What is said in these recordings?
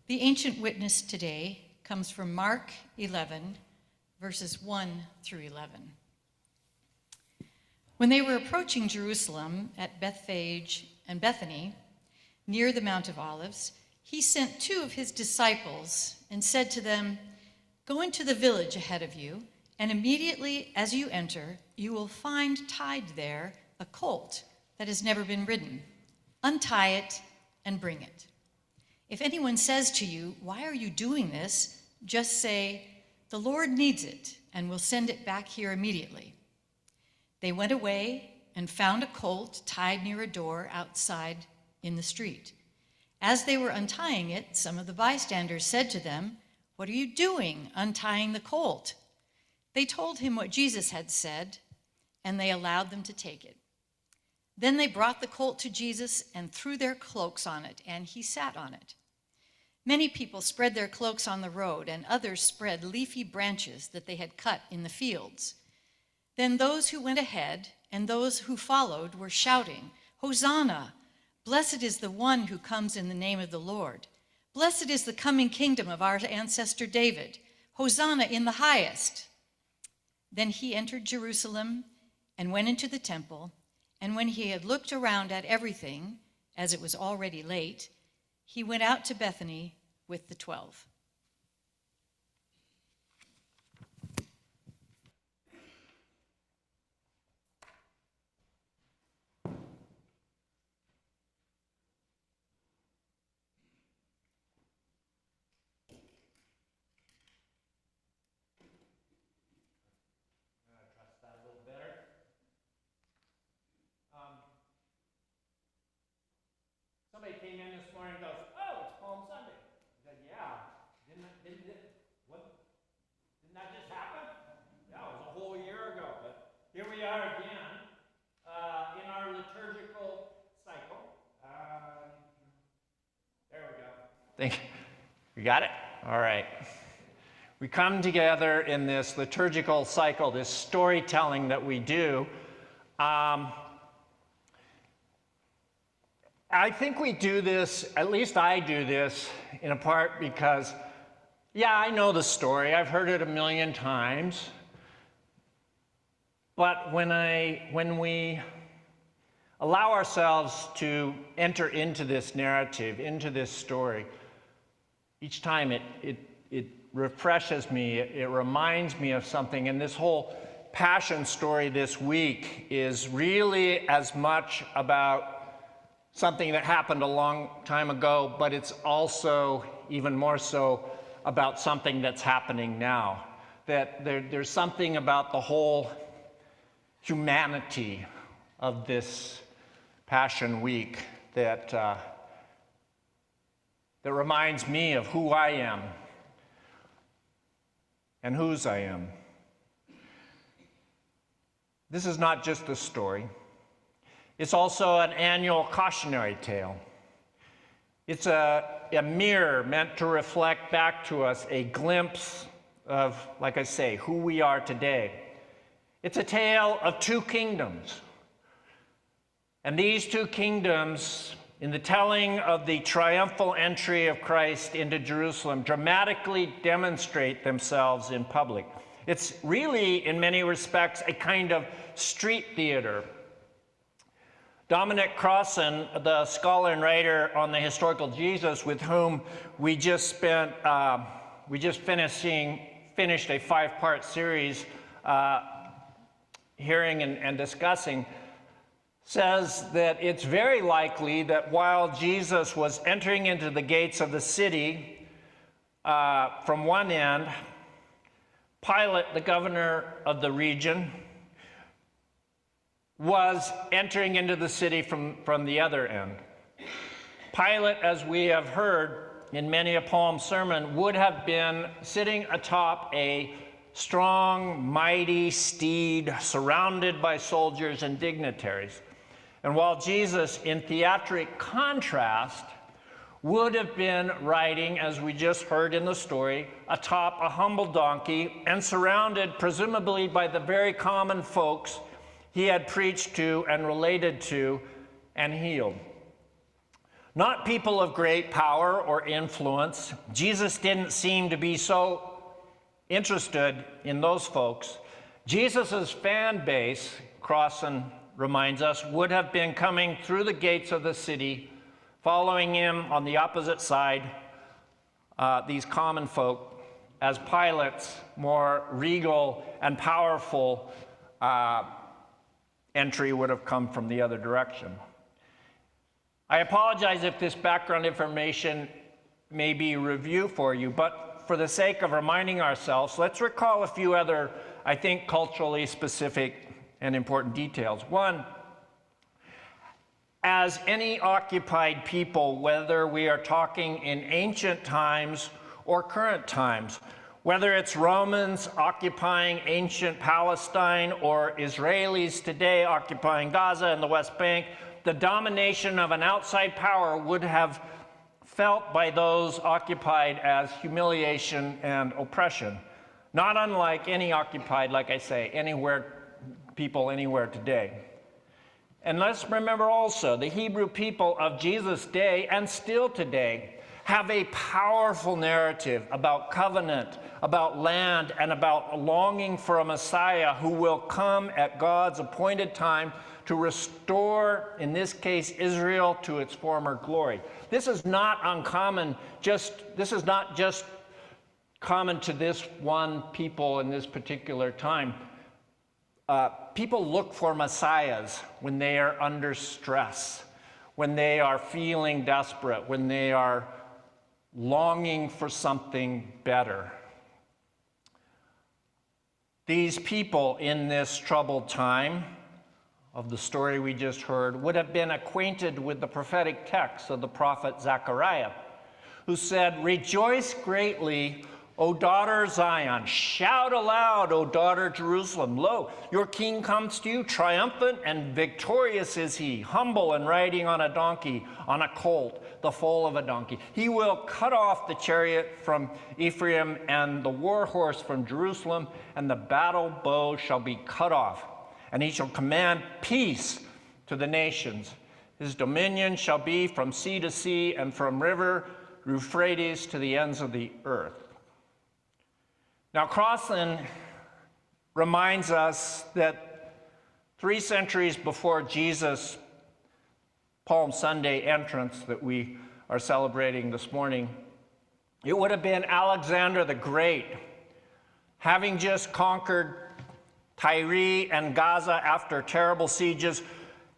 The ancient witness today comes from Mark 11, verses 1 through 11. When they were approaching Jerusalem at Bethphage and Bethany, near the Mount of Olives, he sent 2 of his disciples and said to them, "Go into the village ahead of you, and immediately as you enter, you will find tied there a colt that has never been ridden. Untie it and bring it. If anyone says to you, 'Why are you doing this?' just say, 'The Lord needs it, and will send it back here immediately.'" They went away and found a colt tied near a door outside in the street. As they were untying it, some of the bystanders said to them, "What are you doing, untying the colt?" They told him what Jesus had said, and they allowed them to take it. Then they brought the colt to Jesus and threw their cloaks on it, and he sat on it. Many people spread their cloaks on the road, and others spread leafy branches that they had cut in the fields. Then those who went ahead and those who followed were shouting, "Hosanna! Blessed is the one who comes in the name of the Lord. Blessed is the coming kingdom of our ancestor David. Hosanna in the highest." Then he entered Jerusalem and went into the temple, and when he had looked around at everything, as it was already late, he went out to Bethany with the 12. Somebody came in this morning and goes, "Oh, it's Palm Sunday." I said, "Yeah, didn't that just happen?" Yeah, it was a whole year ago, but here we are again in our liturgical cycle. There we go. Thank you. You got it? All right. We come together in this liturgical cycle, this storytelling that we do. I think we do this, at least I do this, in a part because, yeah, I know the story. I've heard it a million times. But when we allow ourselves to enter into this narrative, into this story, each time it refreshes me, it reminds me of something. And this whole Passion story this week is really as much about something that happened a long time ago, but it's also even more so about something that's happening now. That there's something about the whole humanity of this Passion Week that reminds me of who I am and whose I am. This is not just a story. It's also an annual cautionary tale. It's a mirror meant to reflect back to us a glimpse of, like I say, who we are today. It's a tale of 2 kingdoms. And these 2 kingdoms, in the telling of the triumphal entry of Christ into Jerusalem, dramatically demonstrate themselves in public. It's really, in many respects, a kind of street theater. Dominic Crossan, the scholar and writer on the historical Jesus, with whom we just finished a 5-part series hearing and discussing, says that it's very likely that while Jesus was entering into the gates of the city from one end, Pilate, the governor of the region, was entering into the city from the other end. Pilate, as we have heard in many a Palm sermon, would have been sitting atop a strong, mighty steed surrounded by soldiers and dignitaries. And while Jesus, in theatric contrast, would have been riding, as we just heard in the story, atop a humble donkey and surrounded presumably by the very common folks he had preached to and related to and healed. Not people of great power or influence. Jesus didn't seem to be so interested in those folks. Jesus' fan base, Crossan reminds us, would have been coming through the gates of the city, following him on the opposite side, these common folk, as Pilate's more regal and powerful entry would have come from the other direction. I apologize if this background information may be review for you, but for the sake of reminding ourselves, let's recall a few other, I think, culturally specific and important details. One, as any occupied people, whether we are talking in ancient times or current times, whether it's Romans occupying ancient Palestine or Israelis today occupying Gaza and the West Bank, the domination of an outside power would have felt by those occupied as humiliation and oppression. Not unlike any occupied, like I say, people anywhere today. And let's remember also, the Hebrew people of Jesus' day and still today have a powerful narrative about covenant, about land, and about longing for a Messiah who will come at God's appointed time to restore, in this case, Israel to its former glory. This is not uncommon, this is not just common to this one people in this particular time. People look for messiahs when they are under stress, when they are feeling desperate, when they are longing for something better. These people in this troubled time of the story we just heard would have been acquainted with the prophetic text of the prophet Zechariah, who said, "Rejoice greatly, O daughter Zion. Shout aloud, O daughter Jerusalem. Lo, your king comes to you, triumphant and victorious is he, humble and riding on a donkey, on a colt, the foal of a donkey. He will cut off the chariot from Ephraim and the war horse from Jerusalem, and the battle bow shall be cut off. And he shall command peace to the nations. His dominion shall be from sea to sea and from river Euphrates to the ends of the earth." Now, Crossan reminds us that 3 centuries before Jesus' Palm Sunday entrance that we are celebrating this morning, it would have been Alexander the Great, having just conquered Tyre and Gaza after terrible sieges,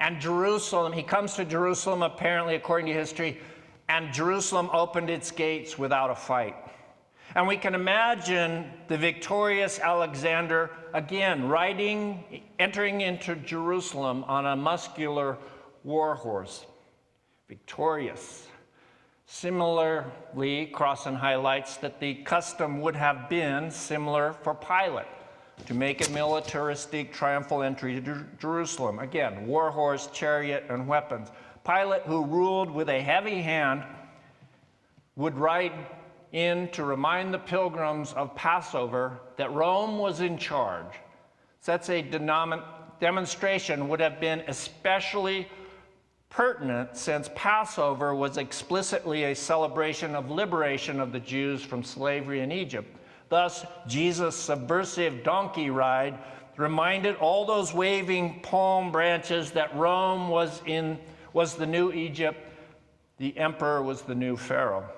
and Jerusalem. He comes to Jerusalem, apparently, according to history, and Jerusalem opened its gates without a fight. And we can imagine the victorious Alexander, again, entering into Jerusalem on a muscular war horse. Victorious. Similarly, Crossan highlights that the custom would have been similar for Pilate, to make a militaristic triumphal entry to Jerusalem. Again, war horse, chariot, and weapons. Pilate, who ruled with a heavy hand, would ride in to remind the pilgrims of Passover that Rome was in charge. Such a demonstration would have been especially pertinent since Passover was explicitly a celebration of liberation of the Jews from slavery in Egypt. Thus, Jesus' subversive donkey ride reminded all those waving palm branches that Rome was the new Egypt, the emperor was the new Pharaoh.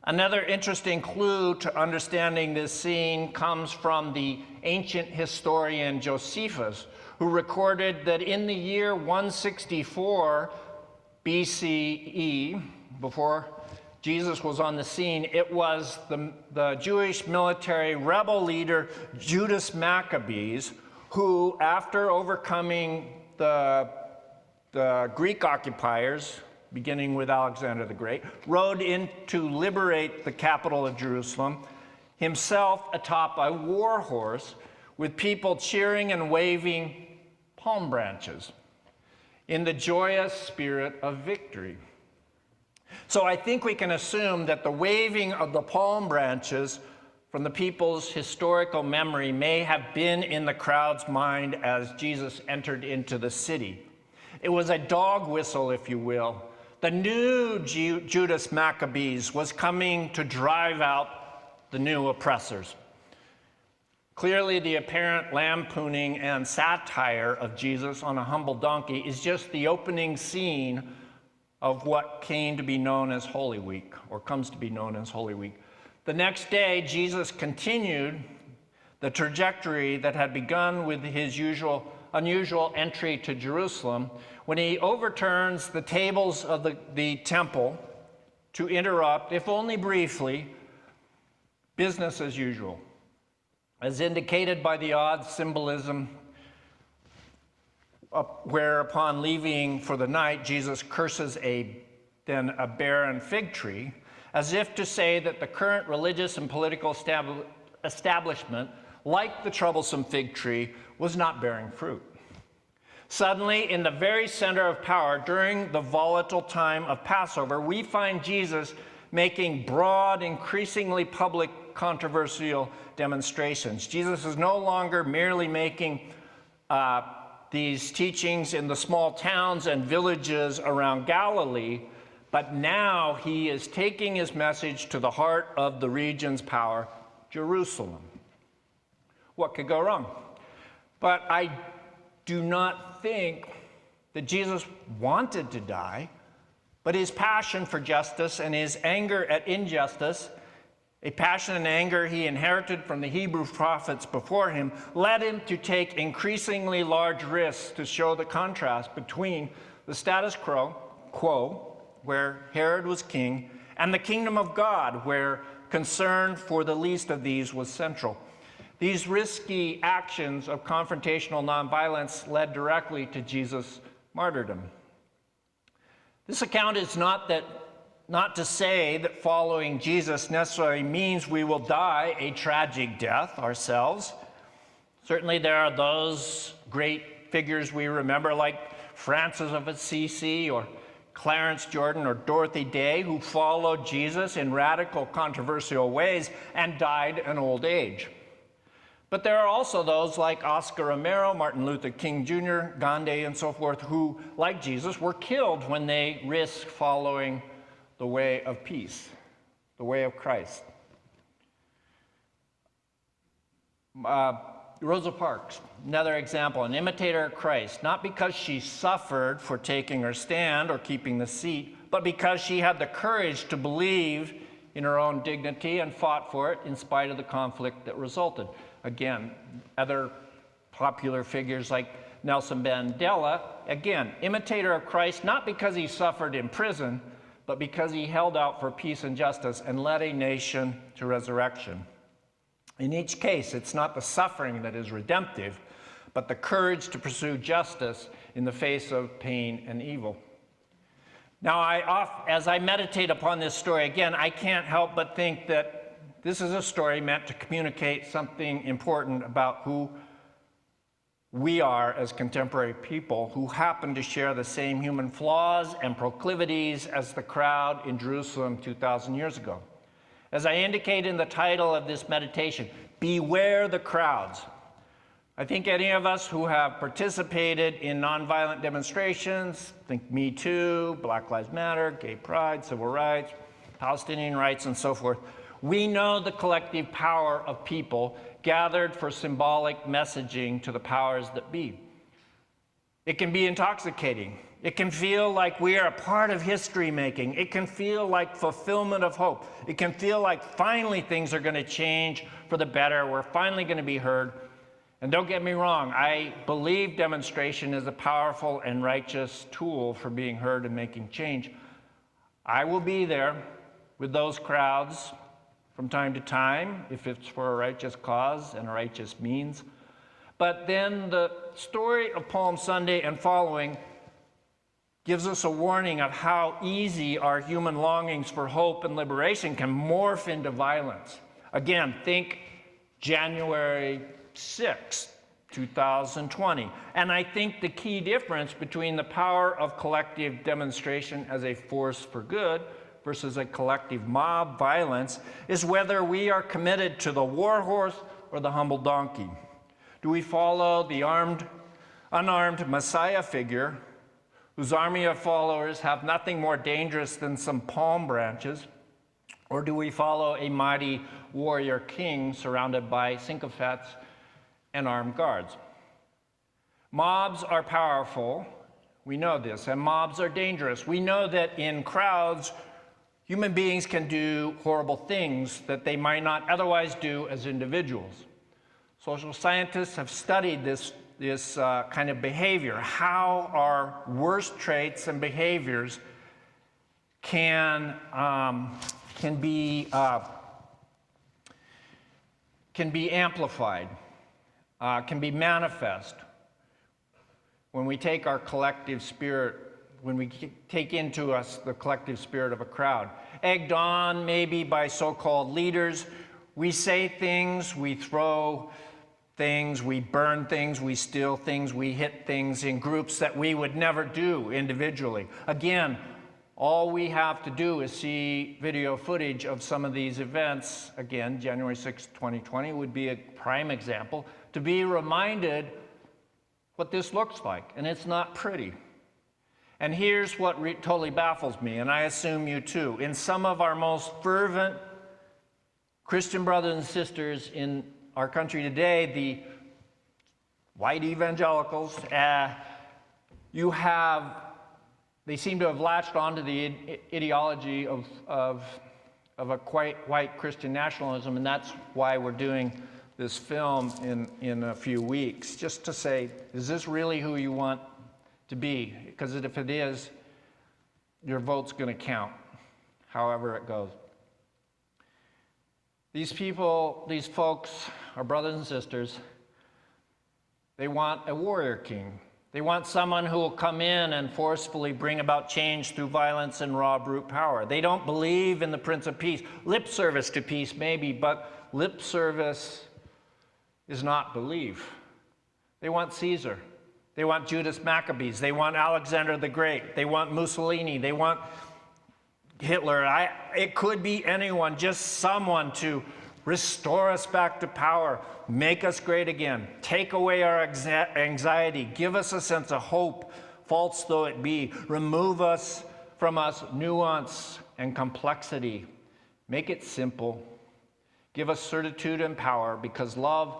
Another interesting clue to understanding this scene comes from the ancient historian Josephus, who recorded that in the year 164 BCE, before Jesus was on the scene, it was the Jewish military rebel leader Judas Maccabees who, after overcoming the Greek occupiers, beginning with Alexander the Great, rode in to liberate the capital of Jerusalem, himself atop a war horse with people cheering and waving palm branches in the joyous spirit of victory. So I think we can assume that the waving of the palm branches from the people's historical memory may have been in the crowd's mind as Jesus entered into the city. It was a dog whistle, if you will, The new Judas Maccabees was coming to drive out the new oppressors. Clearly, the apparent lampooning and satire of Jesus on a humble donkey is just the opening scene of what came to be known as Holy Week, or comes to be known as Holy Week. The next day, Jesus continued the trajectory that had begun with his unusual entry to Jerusalem when he overturns the tables of the temple to interrupt, if only briefly, business as usual. As indicated by the odd symbolism where upon leaving for the night, Jesus curses then a barren fig tree, as if to say that the current religious and political establishment, like the troublesome fig tree, was not bearing fruit. Suddenly, in the very center of power, during the volatile time of Passover, we find Jesus making broad, increasingly public, controversial demonstrations. Jesus is no longer merely making these teachings in the small towns and villages around Galilee, but now he is taking his message to the heart of the region's power, Jerusalem. What could go wrong? But I do not think that Jesus wanted to die, but his passion for justice and his anger at injustice, a passion and anger he inherited from the Hebrew prophets before him, led him to take increasingly large risks to show the contrast between the status quo, where Herod was king, and the kingdom of God, where concern for the least of these was central. These risky actions of confrontational nonviolence led directly to Jesus' martyrdom. This account is not to say that following Jesus necessarily means we will die a tragic death ourselves. Certainly there are those great figures we remember like Francis of Assisi or Clarence Jordan or Dorothy Day who followed Jesus in radical, controversial ways and died in old age. But there are also those like Oscar Romero, Martin Luther King Jr., Gandhi, and so forth, who, like Jesus, were killed when they risked following the way of peace, the way of Christ. Rosa Parks, another example, an imitator of Christ, not because she suffered for taking her stand or keeping the seat, but because she had the courage to believe in her own dignity and fought for it in spite of the conflict that resulted. Again, other popular figures like Nelson Mandela, again, imitator of Christ, not because he suffered in prison, but because he held out for peace and justice and led a nation to resurrection. In each case, it's not the suffering that is redemptive, but the courage to pursue justice in the face of pain and evil. Now, as I meditate upon this story, again, I can't help but think that this is a story meant to communicate something important about who we are as contemporary people who happen to share the same human flaws and proclivities as the crowd in Jerusalem 2,000 years ago. As I indicate in the title of this meditation, beware the crowds. I think any of us who have participated in nonviolent demonstrations, think Me Too, Black Lives Matter, Gay Pride, Civil Rights, Palestinian rights, and so forth, we know the collective power of people gathered for symbolic messaging to the powers that be. It can be intoxicating. It can feel like we are a part of history making. It can feel like fulfillment of hope. It can feel like finally things are going to change for the better. We're finally going to be heard. And don't get me wrong, I believe demonstration is a powerful and righteous tool for being heard and making change. I will be there with those crowds from time to time, if it's for a righteous cause and a righteous means. But then the story of Palm Sunday and following gives us a warning of how easy our human longings for hope and liberation can morph into violence. Again, think January 6, 2020. And I think the key difference between the power of collective demonstration as a force for good versus a collective mob violence is whether we are committed to the war horse or the humble donkey. Do we follow the unarmed Messiah figure whose army of followers have nothing more dangerous than some palm branches? Or do we follow a mighty warrior king surrounded by sycophants and armed guards? Mobs are powerful. We know this, and mobs are dangerous. We know that in crowds, human beings can do horrible things that they might not otherwise do as individuals. Social scientists have studied this kind of behavior, how our worst traits and behaviors can be amplified, can be manifest when we take our collective spirit, when we take into us the collective spirit of a crowd. Egged on maybe by so-called leaders, we say things, we throw things, we burn things, we steal things, we hit things in groups that we would never do individually. Again, all we have to do is see video footage of some of these events. Again, January 6, 2020 would be a prime example, to be reminded what this looks like, and it's not pretty. And here's what totally baffles me, and I assume you too. In some of our most fervent Christian brothers and sisters in our country today, the white evangelicals, they seem to have latched onto the ideology of a quite white Christian nationalism, and that's why we're doing this film in a few weeks, just to say, is this really who you want to be? Because if it is, your vote's going to count, however it goes. These people, these folks, our brothers and sisters, they want a warrior king. They want someone who will come in and forcefully bring about change through violence and raw brute power. They don't believe in the Prince of Peace. Lip service to peace, maybe, but lip service is not belief. They want Caesar. They want Judas Maccabees. They want Alexander the Great. They want Mussolini. They want Hitler. It could be anyone, just someone to restore us back to power, make us great again, take away our anxiety, give us a sense of hope, false though it be, remove from us nuance and complexity, make it simple, give us certitude and power, because love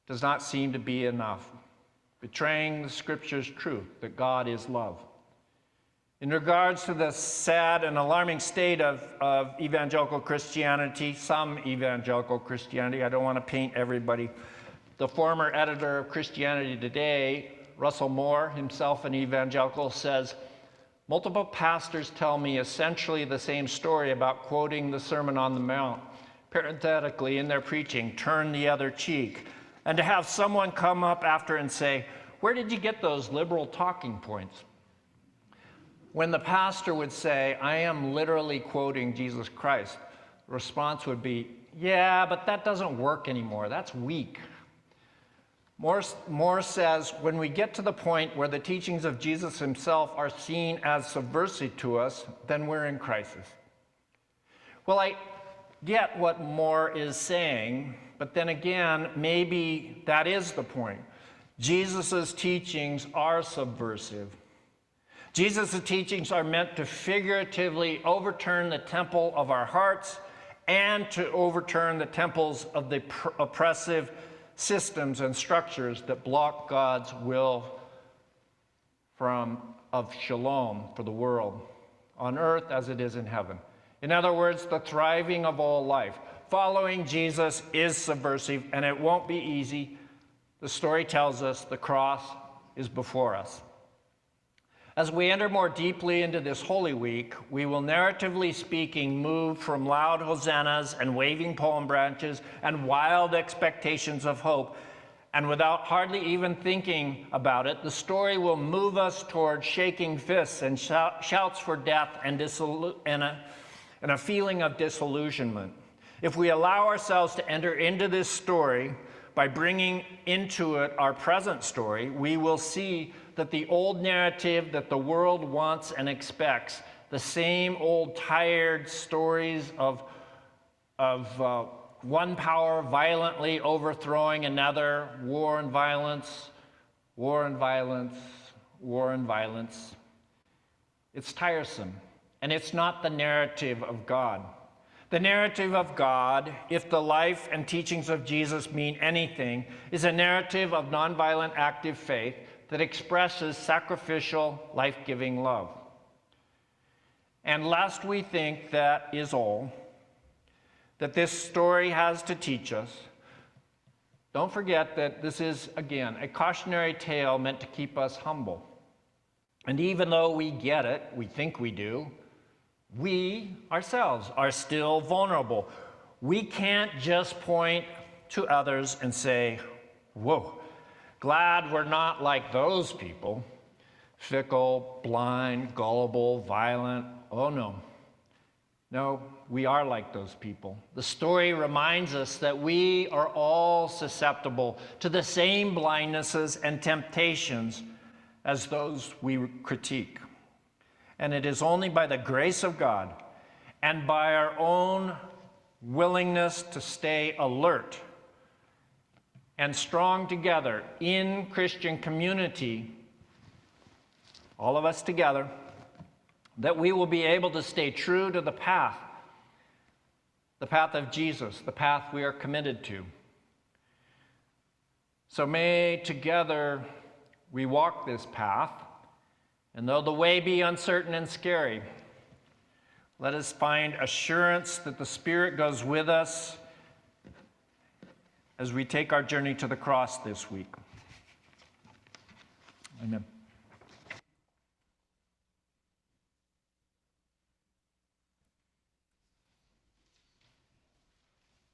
does not seem to be enough, betraying the Scripture's truth that God is love. In regards to the sad and alarming state of evangelical Christianity, some evangelical Christianity, I don't want to paint everybody. The former editor of Christianity Today, Russell Moore, himself an evangelical, says, multiple pastors tell me essentially the same story about quoting the Sermon on the Mount, parenthetically in their preaching, turn the other cheek, and to have someone come up after and say, where did you get those liberal talking points? When the pastor would say, I am literally quoting Jesus Christ, the response would be, yeah, but that doesn't work anymore. That's weak. Moore says, when we get to the point where the teachings of Jesus himself are seen as subversive to us, then we're in crisis. Well, I get what Moore is saying, but then again, maybe that is the point. Jesus' teachings are subversive. Jesus' teachings are meant to figuratively overturn the temple of our hearts and to overturn the temples of the oppressive systems and structures that block God's will of shalom for the world, on earth as it is in heaven. In other words, the thriving of all life. Following Jesus is subversive, and it won't be easy. The story tells us the cross is before us. As we enter more deeply into this Holy Week, we will, narratively speaking, move from loud hosannas and waving palm branches and wild expectations of hope, and without hardly even thinking about it, the story will move us toward shaking fists and shouts for death and a feeling of disillusionment. If we allow ourselves to enter into this story by bringing into it our present story, we will see that the old narrative that the world wants and expects, the same old tired stories of one power violently overthrowing another, war and violence, war and violence, war and violence. It's tiresome, and it's not the narrative of God. The narrative of God, if the life and teachings of Jesus mean anything, is a narrative of nonviolent active faith that expresses sacrificial, life-giving love. And lest we think that is all that this story has to teach us, don't forget that this is, again, a cautionary tale meant to keep us humble. And even though we get it, we think we do, we ourselves are still vulnerable. We can't just point to others and say, whoa, glad we're not like those people. Fickle, blind, gullible, violent. Oh no. No, we are like those people. The story reminds us that we are all susceptible to the same blindnesses and temptations as those we critique. And it is only by the grace of God and by our own willingness to stay alert and strong together in Christian community, all of us together, that we will be able to stay true to the path of Jesus, the path we are committed to. So may together we walk this path, and though the way be uncertain and scary, let us find assurance that the Spirit goes with us as we take our journey to the cross this week. Amen.